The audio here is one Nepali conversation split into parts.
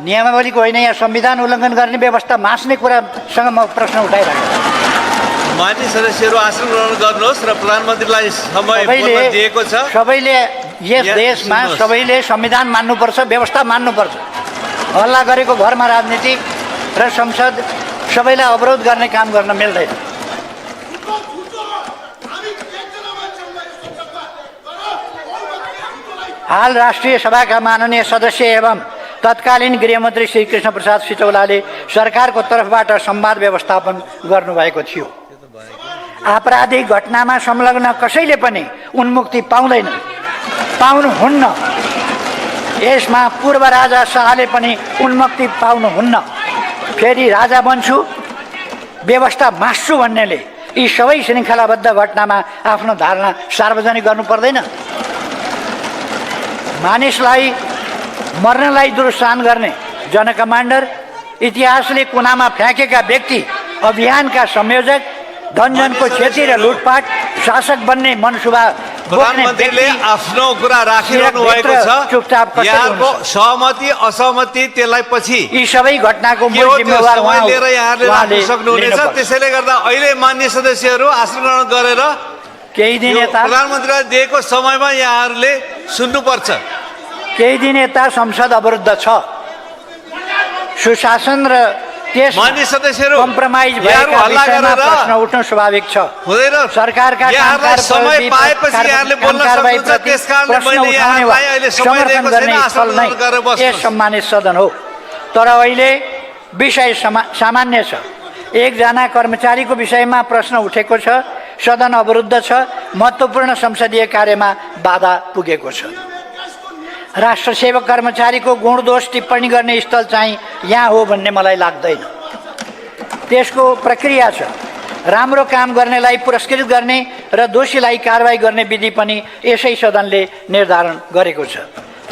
नियमावलीको होइन, यहाँ संविधान उल्लङ्घन गर्ने व्यवस्था मास्ने कुरासँग म प्रश्न उठाइरहेको छु। मान्य सदस्यहरू आसन ग्रहण गर्नुहोस् र प्रधानमन्त्रीलाई समय बोल्न दिएको छ। सबैले यस देशमा सबैले संविधान मान्नुपर्छ, व्यवस्था मान्नुपर्छ। हल्ला गरेको घरमा राजनीति र संसद सबैलाई अवरोध गर्ने काम गर्न मिल्दैन। हाल राष्ट्रिय सभाका माननीय सदस्य एवं तत्कालीन गृहमन्त्री श्री कृष्ण प्रसाद सिटौलाले सरकारको तर्फबाट संवाद व्यवस्थापन गर्नुभएको थियो। आपराधिक घटनामा संलग्न कसैले पनि उन्मुक्ति पाउनुहुन्न। यसमा पूर्व राजा शाहले पनि उन्मुक्ति पाउनुहुन्न। फेरि राजा बन्छु, व्यवस्था मास्छु भन्नेले यी सबै श्रृङ्खलाबद्ध घटनामा आफ्नो धारणा सार्वजनिक गर्नु पर्दैन। मानिसलाई मर्नलाई दुरुत्साहन गर्ने जनकमान्डर, इतिहासले कुनामा फ्याँकेका व्यक्ति, अभियानका संयोजक, धनजनको क्षति र लुटपाट, शासक बन्ने मनसुबा प्रधानमन्त्रीले आफ्नो कुरा राखिरहनु भएको छ। चुपचाप यहाँको सहमति असहमति त्यसलाई पछि यी सबै घटनाको मूल जिम्मेवार समय लिएर यहाँले राख्न सक्नुहुनेछ। त्यसैले गर्दा अहिले मान्य सदस्यहरू आसन ग्रहण गरेर केही दिन यता प्रधानमन्त्रीलाई दिएको समयमा यहाँहरूले सुन्नुपर्छ। केही दिन यता संसद अवरुद्ध छ। सुशासन र त्यस मान्य सदस्यहरू कम्प्रोमाइज भएका विषयमा प्रश्न उठ्नु स्वाभाविक छ। हुँदैन। सरकारका यहाँहरूलाई समय पाएपछि यहाँले बोल्न सक्नुहुन्छ। त्यसकारणले मैले यहाँलाई अहिले समय दिएको छैन। आसन ग्रहण गरेर बस्नुहोस्। सम्मानित सदन हो, तर अहिले विषय सामान्य छ। एकजना कर्मचारीको विषयमा प्रश्न उठेको छ। सदन अवरुद्ध छ। महत्त्वपूर्ण संसदीय कार्यमा बाधा पुगेको छ। राष्ट्र सेवक कर्मचारीको गुण दोष टिप्पणी गर्ने स्थल चाहिँ यहाँ हो भन्ने मलाई लाग्दैन। त्यसको प्रक्रिया छ। राम्रो काम गर्नेलाई पुरस्कृत गर्ने र दोषीलाई कारवाही गर्ने विधि पनि यसै सदनले निर्धारण गरेको छ।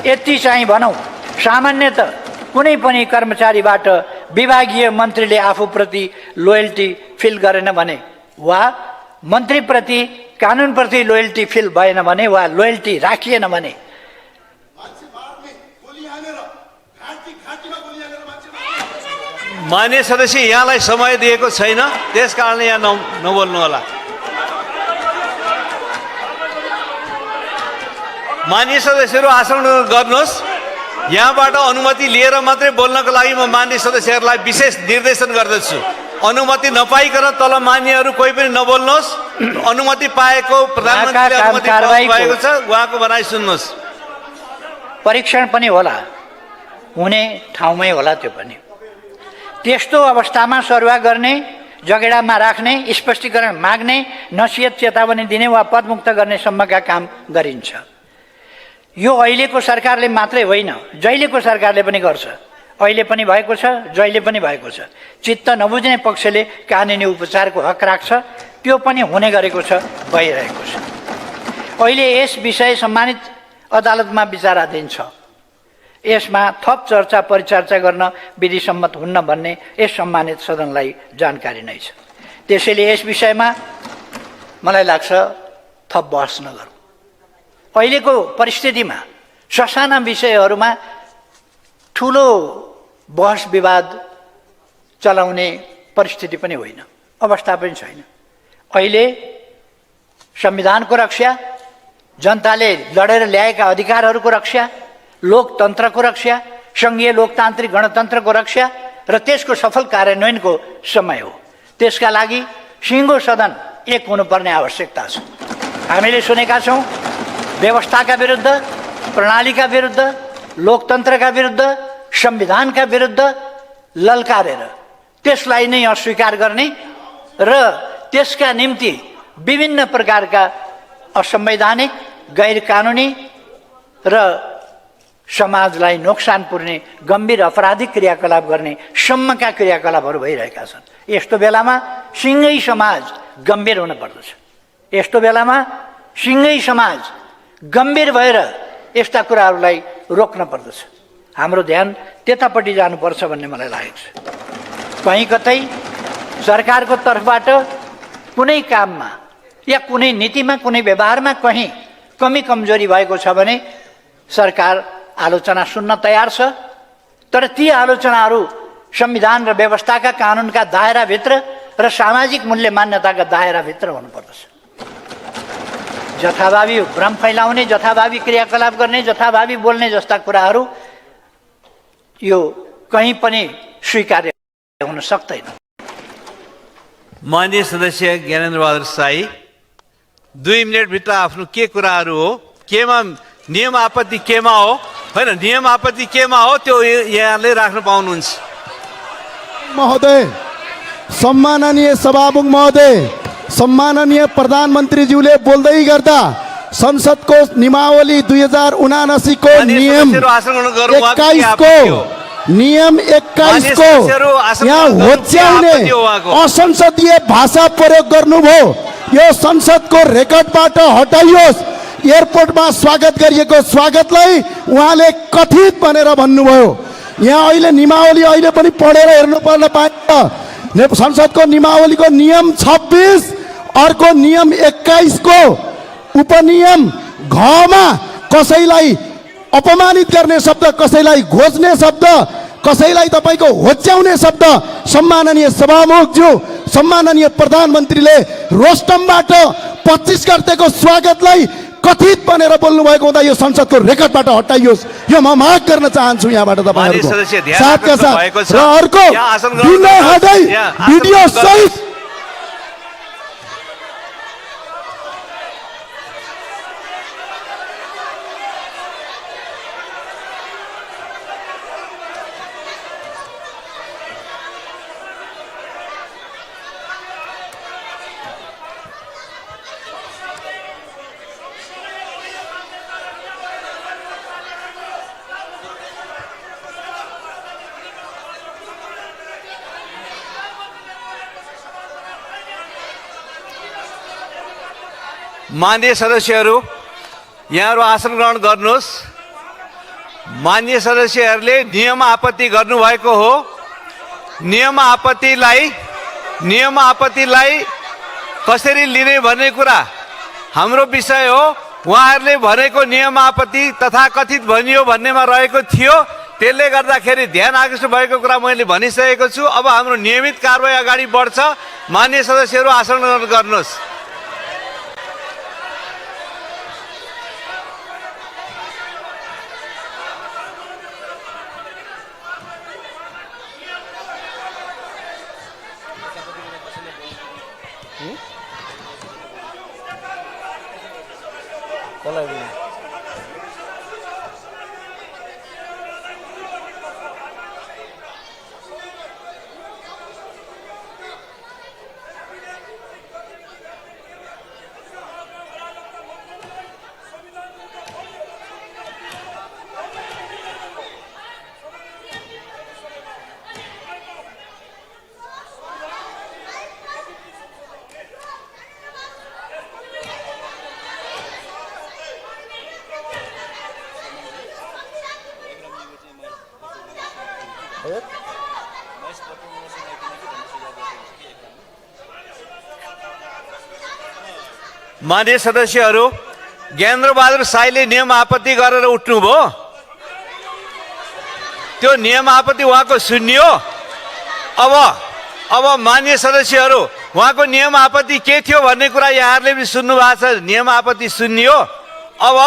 यति चाहिँ भनौँ, सामान्यतः कुनै पनि कर्मचारीबाट विभागीय मन्त्रीले आफूप्रति लोयल्टी फिल गरेन भने वा मन्त्रीप्रति कानुनप्रति लोयल्टी फिल भएन भने वा लोयल्टी राखिएन भने मान्य सदस्य यहाँलाई समय दिएको छैन। त्यस कारणले यहाँ नबोल्नु होला। मान्य सदस्यहरू आसन गर्नुहोस्। यहाँबाट अनुमति लिएर मात्रै बोल्नको लागि म मान्य सदस्यहरूलाई विशेष निर्देशन गर्दछु। अनुमति नपाइकन तल मान्यहरू कोही पनि नबोल्नुहोस्। अनुमति पाएको प्रधानमन्त्रीले अनुमति पाएको छ, उहाँको भनाइ सुन्नुहोस्। परीक्षण पनि होला, हुने ठाउँमै होला। त्यो पनि त्यस्तो अवस्थामा सरुवा गर्ने, जगेडामा राख्ने, स्पष्टीकरण माग्ने, नसिहत चेतावनी दिने वा पदमुक्त गर्ने सम्मका काम गरिन्छ। यो अहिलेको सरकारले मात्रै होइन, जहिलेको सरकारले पनि गर्छ। अहिले पनि भएको छ, जहिले पनि भएको छ। चित्त नबुझ्ने पक्षले कानुनी उपचारको हक राख्छ। त्यो पनि हुने गरेको छ, भइरहेको छ। अहिले यस विषय सम्मानित अदालतमा विचाराधीन छ। यसमा थप चर्चा परिचर्चा गर्न विधिसम्मत हुन्न भन्ने यस सम्मानित सदनलाई जानकारी नै छ। त्यसैले यस विषयमा मलाई लाग्छ थप बहस नगरौँ। अहिलेको परिस्थितिमा ससाना विषयहरूमा ठुलो बहस विवाद चलाउने परिस्थिति पनि होइन, अवस्था पनि छैन। अहिले संविधानको रक्षा, जनताले लडेर ल्याएका अधिकारहरूको रक्षा, लोकतन्त्रको रक्षा, सङ्घीय लोकतान्त्रिक गणतन्त्रको रक्षा र त्यसको सफल कार्यान्वयनको समय हो। त्यसका लागि सिङ्गो सदन एक हुनुपर्ने आवश्यकता छ। हामीले सुनेका छौँ व्यवस्थाका विरुद्ध, प्रणालीका विरुद्ध, लोकतन्त्रका विरुद्ध, संविधानका विरुद्ध ललकारेर त्यसलाई नै अस्वीकार गर्ने र त्यसका निम्ति विभिन्न प्रकारका असंवैधानिक, गैर कानुनी र समाजलाई नोक्सान पुर्ने गम्भीर अपराधिक क्रियाकलाप गर्ने सम्मका क्रियाकलापहरू भइरहेका छन्। यस्तो बेलामा सिङ्गै समाज गम्भीर हुन पर्दछ। यस्तो बेलामा सिङ्गै समाज गम्भीर भएर यस्ता कुराहरूलाई रोक्न पर्दछ। हाम्रो ध्यान त्यतापट्टि जानुपर्छ भन्ने मलाई लागेको छ। कहीँ कतै सरकारको तर्फबाट कुनै काममा या कुनै नीतिमा, कुनै व्यवहारमा कहीँ कमी कमजोरी भएको छ भने सरकार आलोचना सुन्न तयार छ। तर ती आलोचनाहरू संविधान र व्यवस्थाका कानुनका दायराभित्र र सामाजिक मूल्य मान्यताका दायराभित्र हुनुपर्दछ। जथाभावी भ्रम फैलाउने, जथाभावी क्रियाकलाप गर्ने, जथाभावी बोल्ने जस्ता कुराहरू यो कहीँ पनि स्वीकार्य हुन सक्दैन। माननीय सदस्य ज्ञानेन्द्र बहादुर साई 2 मिनटभित्र आफ्नो के कुराहरू हो, केमा नियम आपत्ति केमा हो, होइन नियम आपत्ति केमा हो त्यो यहाँले राख्न पाउनुहुन्छ। महोदय, सम्माननीय सभामुख महोदय, सम्माननीय प्रधानमन्त्रीज्यूले बोल्दै गर्दा संसदको नियमावली 2079 को नियम 21 को यहाँ होच्याउने असंसदीय भाषा प्रयोग गर्नुभयो। यो संसदको रेकर्डबाट हटाइयोस्। एयरपोर्टमा स्वागत गरिएको स्वागतलाई उहाँले कथित भनेर भन्नुभयो। यहाँ अहिले नियमावली अहिले पनि पढेर हेर्नु पर्न पाइन्छ। संसदको नियमावलीको नियम 26 अर्को नियम 21 को उपनियम घमा कसैलाई अपमानित गर्ने शब्द, कसैलाई घोज्ने शब्द, कसैलाई तपाईको होच्याउने शब्द सम्माननीय सभामुखज्यू, सम्माननीय प्रधानमन्त्रीले रोस्टमबाट 25 गतेको स्वागतलाई कथित भनेर बोल्नु भएको हुँदा यो संसदको रेकर्डबाट हटाइयोस्। यो म माग गर्न चाहन्छु यहाँबाट तपाईहरुको साथका साथ। र अर्को बिना हटाई भिडियो सहित माननीय सदस्यहरू यहाँहरू आसन ग्रहण गर्नुहोस्। माननीय सदस्यहरूले नियम आपत्ति गर्नुभएको हो। नियम आपत्तिलाई कसरी लिने भन्ने कुरा हाम्रो विषय हो। उहाँहरूले भनेको नियम आपत्ति तथाकथित भनियो भन्नेमा रहेको थियो। त्यसले गर्दाखेरि ध्यान आकर्षित भएको कुरा मैले भनिसकेको छु। अब हाम्रो नियमित कारबाही अगाडि बढ्छ। माननीय सदस्यहरू आसन ग्रहण गर्नुहोस्। माननीय सदस्यहरू ज्ञानेन्द्र बहादुर साईले नियम आपत्ति गरेर उठ्नुभयो। त्यो नियम आपत्ति उहाँको सुनियो। अब माननीय सदस्यहरू उहाँको नियम आपत्ति के थियो भन्ने कुरा यहाँहरूले पनि सुन्नु भएको छ। नियम आपत्ति सुनियो। अब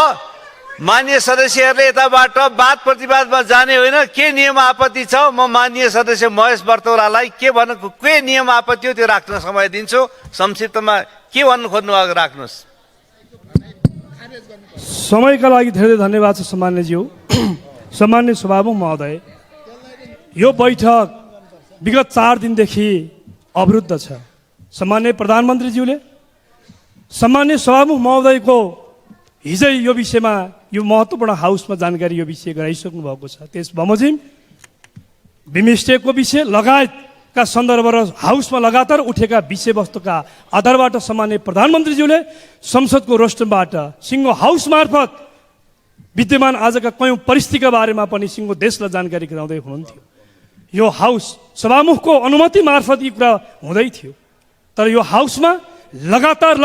माननीय सदस्यहरूले यताबाट वाद प्रतिवादमा जाने होइन। के नियम आपत्ति छ म माननीय सदस्य महेश बर्तौलालाई के नियम आपत्ति हो त्यो राख्न समय दिन्छु। संक्षिप्तमा के भन्नु खोज्नु भएको राख्नुहोस्। समयका लागि धेरै धन्यवाद छ सम्मान्यज्यू। सम्मान्य सभामुख महोदय, यो बैठक विगत 4 दिनदेखि अवरुद्ध छ। सम्मान्य प्रधानमन्त्रीज्यूले सम्मान्य सभामुख महोदयको हिजै यो विषयमा यो महत्त्वपूर्ण हाउसमा जानकारी यो विषय गराइसक्नु भएको छ। त्यस बमोजिम बिमस्टेकको विषय लगायतका सन्दर्भ र हाउसमा लगातार उठेका विषयवस्तुका आधारबाट सम्मान्य प्रधानमन्त्रीज्यूले संसदको रोस्टमबाट सिङ्गो हाउस मार्फत विद्यमान आजका कयौँ परिस्थितिका बारेमा पनि सिङ्गो देशलाई जानकारी गराउँदै हुनुहुन्थ्यो। यो हाउस सभामुखको अनुमति मार्फत यी कुरा हुँदै थियो। तर यो हाउसमा लगातार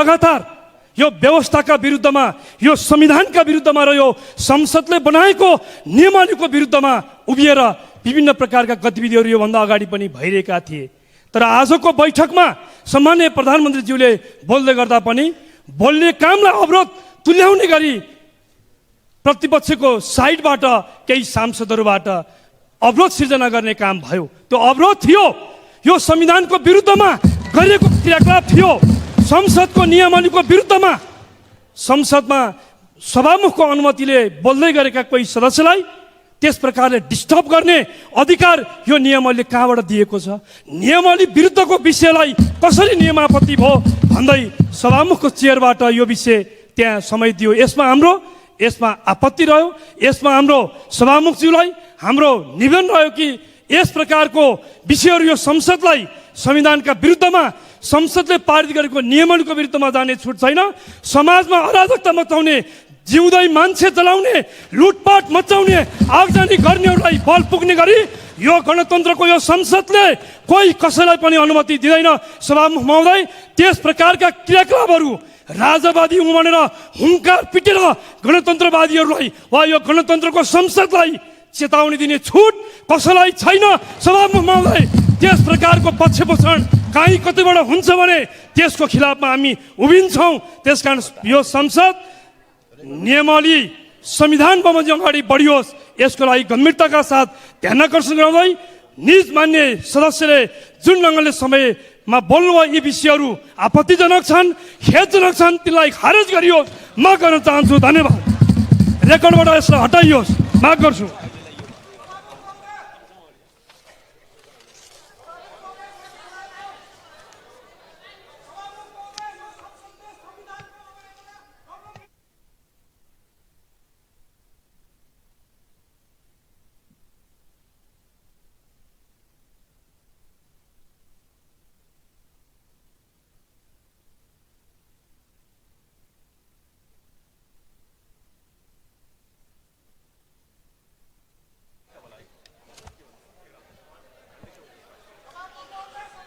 यो व्यवस्थाका विरुद्धमा, यो संविधानका विरुद्धमा र यो संसदले बनाएको नियमावलीको विरुद्धमा उभिएर विभिन्न प्रकारका गतिविधिहरू योभन्दा अगाडि पनि भइरहेका थिए। तर आजको बैठकमा सम्माननीय प्रधानमन्त्रीज्यूले बोल्दै गर्दा पनि बोल्ने कामलाई अवरोध तुल्याउने गरी प्रतिपक्षको साइडबाट केही सांसदहरूबाट अवरोध सिर्जना गर्ने काम भयो। त्यो अवरोध थियो, यो संविधानको विरुद्धमा गरिएको क्रियाकलाप थियो, संसदको नियमावलीको विरुद्धमा। संसदमा सभामुखको अनुमतिले बोल्दै गरेका कोही सदस्यलाई त्यस प्रकारले डिस्टर्ब गर्ने अधिकार यो नियमावलीले कहाँबाट दिएको छ? नियमावली विरुद्धको विषयलाई कसरी नियमापत्ति भयो भन्दै सभामुखको चेयरबाट यो विषय त्यहाँ समय दियो। यसमा आपत्ति रह्यो। यसमा हाम्रो सभामुखज्यूलाई हाम्रो निवेदन रह्यो कि यस प्रकारको विषयहरू यो संसदलाई संविधानका विरुद्धमा, संसदले पारित गरेको नियमावलीको विरुद्धमा जाने छुट छैन। समाजमा अराजकता मचाउने, जिउँदै मान्छे जलाउने, लुटपाट मचाउने, आगजनी गर्नेहरूलाई बल पुग्ने गरी यो गणतन्त्रको यो संसदले कोही कसैलाई पनि अनुमति दिँदैन। सभामुख महोदय, त्यस प्रकारका क्रियाकलापहरू राजावादी उमानेर हुङ्कार पिटेर गणतन्त्रवादीहरूलाई वा यो गणतन्त्रको संसदलाई चेतावनी दिने छुट कसैलाई छैन। सभामुख महोदय, त्यस प्रकारको पक्षपोषण काहीँ कतैबाट हुन्छ भने त्यसको खिलाफमा हामी उभिन्छौँ। त्यसकारण यो संसद नियमावली संविधान बमोजिम अगाडि बढियोस्, यसको लागि गम्भीरताका साथ ध्यान आकर्षण गराउँदै निज मान्य सदस्यले जुन ढङ्गले समयमा बोल्नुभयो यी विषयहरू आपत्तिजनक छन्, खेदजनक छन्, तिनलाई खारेज गरियोस् माग गर्न चाहन्छु। धन्यवाद। रेकर्डबाट यसलाई हटाइयोस् माग गर्छु।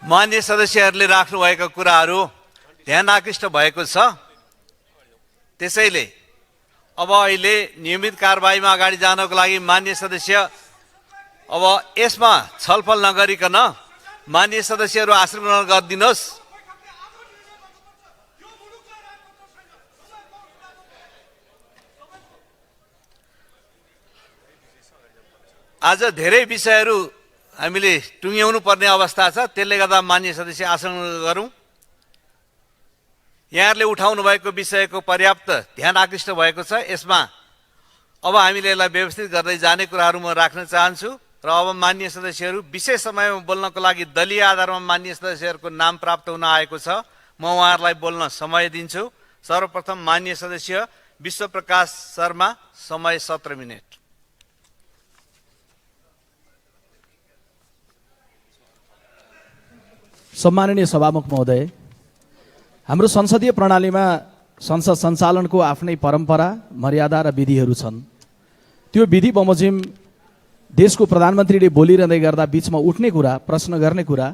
मान्य सदस्यहरूले राख्नुभएका कुराहरू ध्यान आकृष्ट भएको छ। त्यसैले अब अहिले नियमित कारबाहीमा अगाडि जानको लागि मान्य सदस्य अब यसमा छलफल नगरिकन मान्य सदस्यहरू आसन ग्रहण गरिदिनुहोस्। आज धेरै विषयहरू हामीले टुङ्ग्याउनु पर्ने अवस्था छ, त्यसले गर्दा मान्य सदस्य आसन गरौँ। यहाँहरूले उठाउनु भएको विषयको पर्याप्त ध्यान आकृष्ट भएको छ। यसमा अब हामीले यसलाई व्यवस्थित गर्दै जाने कुराहरू म राख्न चाहन्छु। र अब मान्य सदस्यहरू विशेष समयमा बोल्नको लागि दलीय आधारमा मान्य सदस्यहरूको नाम प्राप्त हुन आएको छ। म उहाँहरूलाई बोल्न समय दिन्छु। सर्वप्रथम मान्य सदस्य विश्वप्रकाश शर्मा, समय 17 मिनेट। सम्माननीय सभामुख महोदय, हाम्रो संसदीय प्रणालीमा संसद सञ्चालनको आफ्नै परम्परा, मर्यादा र विधिहरू छन्। त्यो विधि बमोजिम देशको प्रधानमन्त्रीले बोलिरहँदै गर्दा बिचमा उठ्ने कुरा, प्रश्न गर्ने कुरा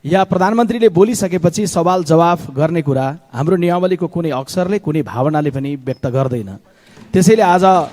या प्रधानमन्त्रीले बोलिसकेपछि सवाल जवाफ गर्ने कुरा हाम्रो नियमावलीको कुनै अक्षरले, कुनै भावनाले पनि व्यक्त गर्दैन। त्यसैले आज